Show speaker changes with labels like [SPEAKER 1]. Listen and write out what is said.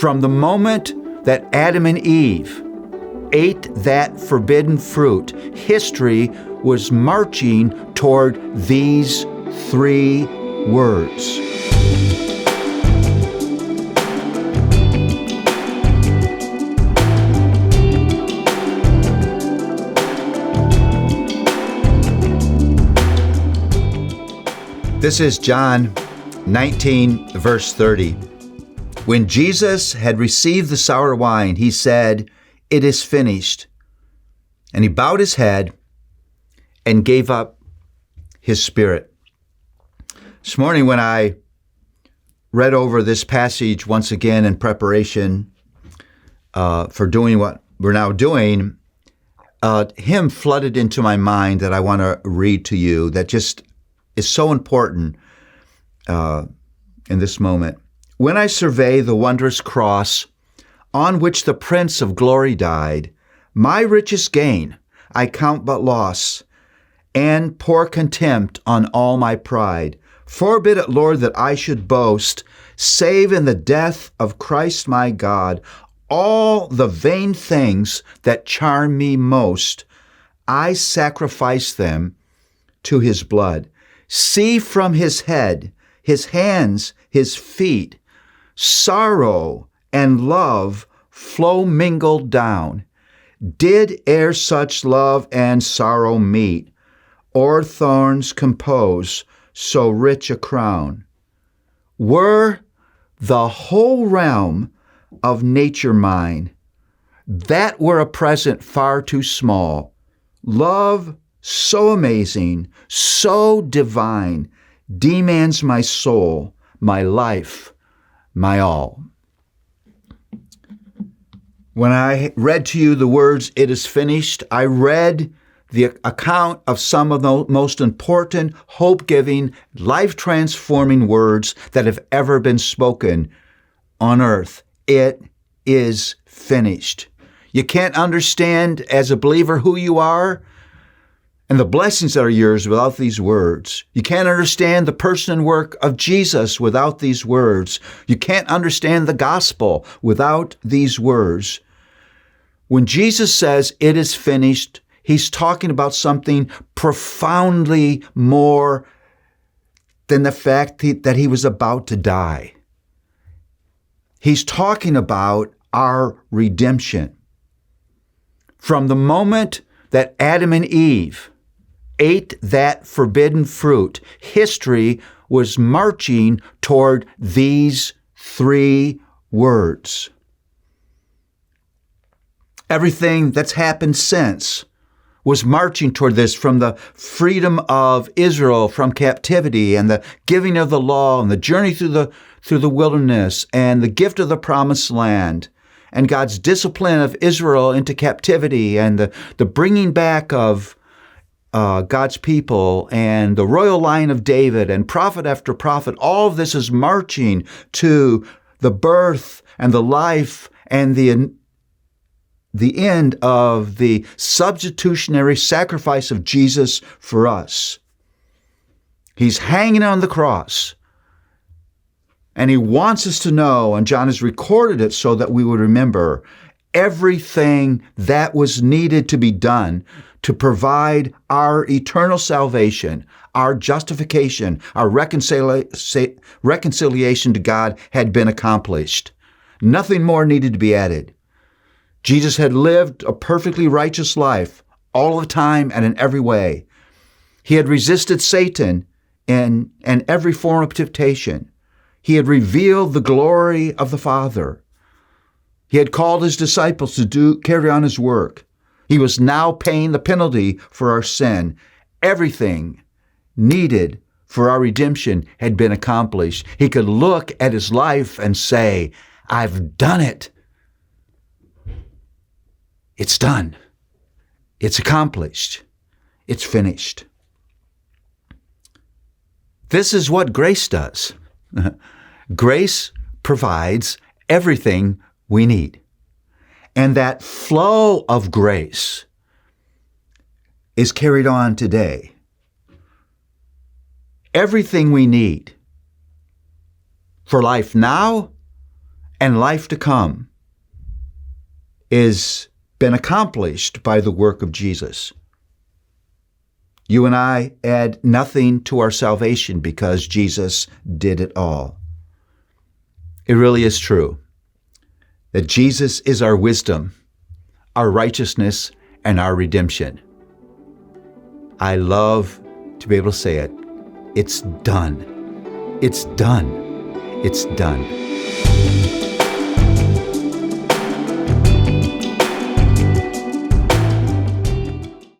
[SPEAKER 1] From the moment that Adam and Eve ate that forbidden fruit, history was marching toward these three words. This is John 19, verse 30. When Jesus had received the sour wine, he said, "It is finished." And he bowed his head and gave up his spirit. This morning when I read over this passage once again in preparation for doing what we're now doing, a hymn flooded into my mind that I want to read to you that just is so important in this moment. When I survey the wondrous cross on which the Prince of Glory died, my richest gain I count but loss, and pour contempt on all my pride. Forbid it, Lord, that I should boast, save in the death of Christ my God, all the vain things that charm me most, I sacrifice them to his blood. See from his head, his hands, his feet, sorrow and love flow mingled down. Did e'er such love and sorrow meet, or thorns compose so rich a crown? Were the whole realm of nature mine, that were a present far too small. Love so amazing, so divine, demands my soul, my life, my all. When I read to you the words, "It is finished," I read the account of some of the most important, hope-giving, life-transforming words that have ever been spoken on earth. It is finished. You can't understand as a believer who you are and the blessings that are yours without these words. You can't understand the person and work of Jesus without these words. You can't understand the gospel without these words. When Jesus says, "It is finished," he's talking about something profoundly more than the fact that he was about to die. He's talking about our redemption. From the moment that Adam and Eve ate that forbidden fruit, history was marching toward these three words. Everything that's happened since was marching toward this, from the freedom of Israel from captivity and the giving of the law and the journey through the wilderness and the gift of the promised land and God's discipline of Israel into captivity and the bringing back of God's people and the royal line of David and prophet after prophet. All of this is marching to the birth and the life and the end of the substitutionary sacrifice of Jesus for us. He's hanging on the cross, and he wants us to know, and John has recorded it so that we would remember everything that was needed to be done to provide our eternal salvation, our justification, our reconciliation to God had been accomplished. Nothing more needed to be added. Jesus had lived a perfectly righteous life all the time and in every way. He had resisted Satan in every form of temptation. He had revealed the glory of the Father. He had called his disciples to carry on his work. He was now paying the penalty for our sin. Everything needed for our redemption had been accomplished. He could look at his life and say, "I've done it. It's done. It's accomplished. It's finished." This is what grace does. Grace provides everything we need. And that flow of grace is carried on today. Everything we need for life now and life to come is been accomplished by the work of Jesus. You and I add nothing to our salvation because Jesus did it all. It really is true that Jesus is our wisdom, our righteousness, and our redemption. I love to be able to say it. It's done. It's done. It's done.